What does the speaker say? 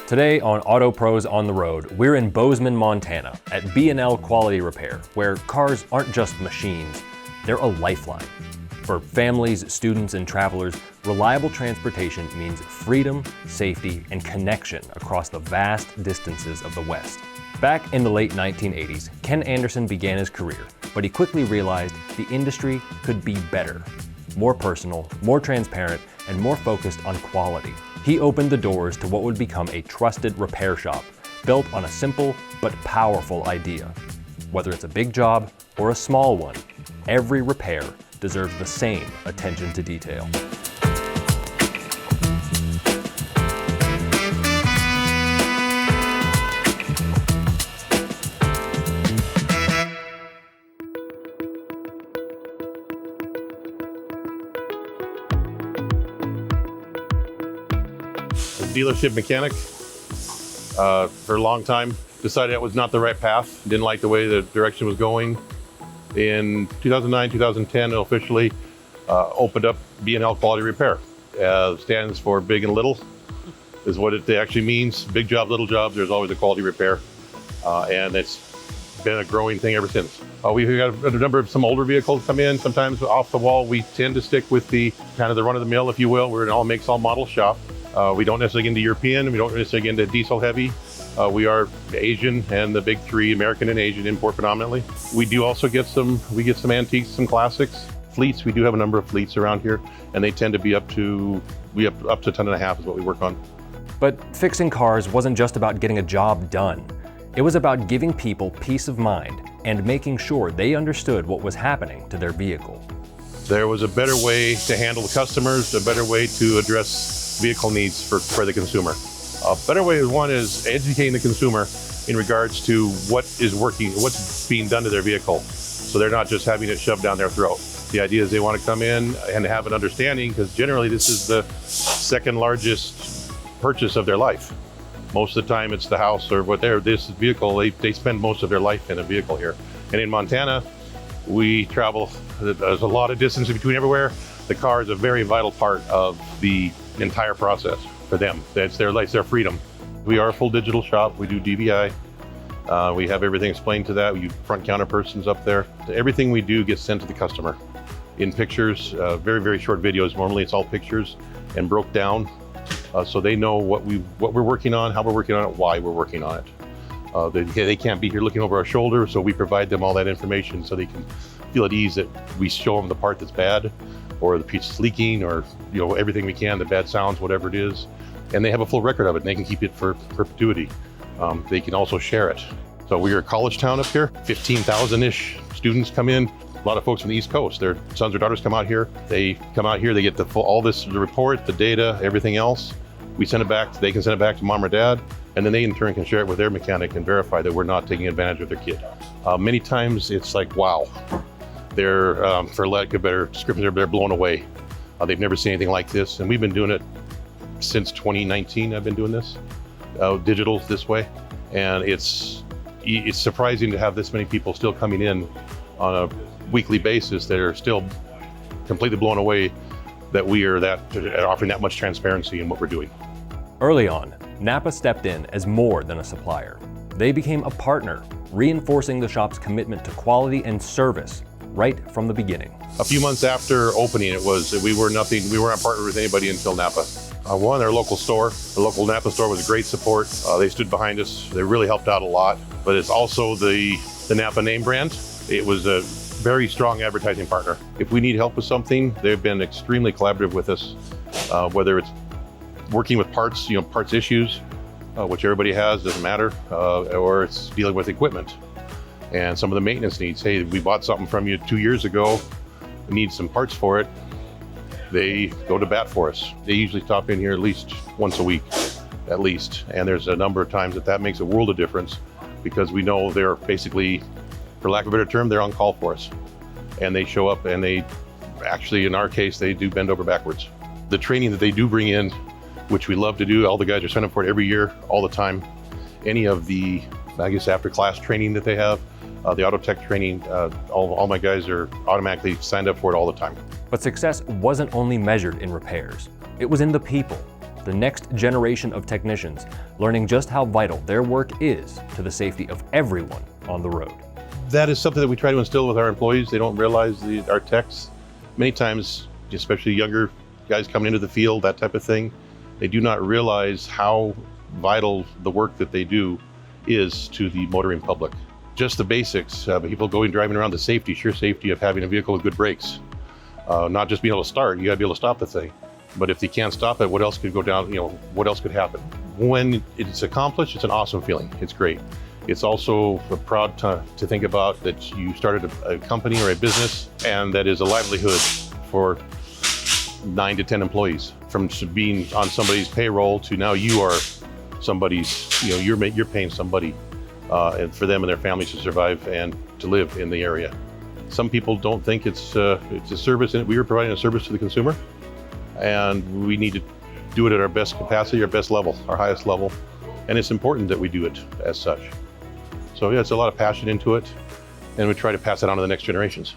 Today on Auto Pros on the Road, we're in Bozeman, Montana at B&L Quality Repair, where cars aren't just machines, they're a lifeline. For families, students, and travelers, reliable transportation means freedom, safety, and connection across the vast distances of the West. Back in the late 1980s, Ken Anderson began his career, but he quickly realized the industry could be better, more personal, more transparent, and more focused on quality. He opened the doors to what would become a trusted repair shop, built on a simple but powerful idea. Whether it's a big job or a small one, every repair deserves the same attention to detail. Dealership mechanic for a long time. Decided it was not the right path. Didn't like the way the direction was going. In 2009, 2010, it officially opened up B&L Quality Repair. Stands for big and little, is what it actually means. Big job, little jobs, there's always a quality repair. And it's been a growing thing ever since. We've got a number of some older vehicles come in, sometimes off the wall. We tend to stick with the kind of the run of the mill, if you will. We're an all makes, all model shop. We don't necessarily get into European, we don't necessarily get into diesel heavy. We are Asian and the big three, American and Asian, import predominantly. We do also get some antiques, some classics. Fleets, we do have a number of fleets around here, and they tend to be up to a ton and a half is what we work on. But fixing cars wasn't just about getting a job done. It was about giving people peace of mind and making sure they understood what was happening to their vehicle. There was a better way to handle the customers, a better way to address vehicle needs for the consumer. A better way is educating the consumer in regards to what is working, what's being done to their vehicle, so they're not just having it shoved down their throat. The idea is they want to come in and have an understanding, because generally this is the second largest purchase of their life. Most of the time it's the house or this vehicle, they spend most of their life in a vehicle here. And in Montana, we travel, there's a lot of distance between everywhere. The car is a very vital part of the entire process for them. It's their life, their freedom. We are a full digital shop. We do DVI. We have everything explained to that. We use front counter persons up there. Everything we do gets sent to the customer in pictures, very, very short videos. Normally it's all pictures and broke down, so they know what we're working on, how we're working on it, why we're working on it. They can't be here looking over our shoulder, so we provide them all that information so they can feel at ease that we show them the part that's bad, or the piece is leaking, or everything we can, the bad sounds, whatever it is. And they have a full record of it, and they can keep it for perpetuity. They can also share it. So we're a college town up here, 15,000-ish students come in. A lot of folks from the East Coast, their sons or daughters come out here. They come out here, they get the report, the data, everything else. We send it back, they can send it back to mom or dad, and then they in turn can share it with their mechanic and verify that we're not taking advantage of their kid. Many times it's like, wow. They're, for lack of better description, they're blown away. They've never seen anything like this, and we've been doing it since 2019. I've been doing this, digital this way, and it's surprising to have this many people still coming in on a weekly basis that are still completely blown away that we are offering that much transparency in what we're doing. Early on, NAPA stepped in as more than a supplier. They became a partner, reinforcing the shop's commitment to quality and service right from the beginning. A few months after opening, we weren't partnered with anybody until NAPA. One, our local store, the local NAPA store was a great support. They stood behind us. They really helped out a lot. But it's also the NAPA name brand. It was a very strong advertising partner. If we need help with something, they've been extremely collaborative with us, whether it's working with parts, parts issues, which everybody has, doesn't matter, or it's dealing with equipment. And some of the maintenance needs. Hey, we bought something from you 2 years ago, we need some parts for it. They go to bat for us. They usually stop in here at least once a week, at least. And there's a number of times that makes a world of difference, because we know they're basically, for lack of a better term, they're on call for us. And they show up and they actually, in our case, they do bend over backwards. The training that they do bring in, which we love to do, all the guys are signing up for it every year, all the time. Any of the, I guess, after class training that they have, The auto tech training, all my guys are automatically signed up for it all the time. But success wasn't only measured in repairs. It was in the people, the next generation of technicians, learning just how vital their work is to the safety of everyone on the road. That is something that we try to instill with our employees. They don't realize our techs, many times, especially younger guys coming into the field, that type of thing, they do not realize how vital the work that they do is to the motoring public. Just the basics, people driving around, the safety, sheer safety of having a vehicle with good brakes. Not just being able to start, you gotta be able to stop the thing. But if you can't stop it, what else could go down, what else could happen? When it's accomplished, it's an awesome feeling, it's great. It's also proud to think about that you started a company or a business, and that is a livelihood for 9 to 10 employees. From being on somebody's payroll to now you are somebody's, you're paying somebody and for them and their families to survive and to live in the area. Some people don't think it's a service, and we are providing a service to the consumer, and we need to do it at our best capacity, our best level, our highest level, and it's important that we do it as such. So yeah, it's a lot of passion into it, and we try to pass it on to the next generations.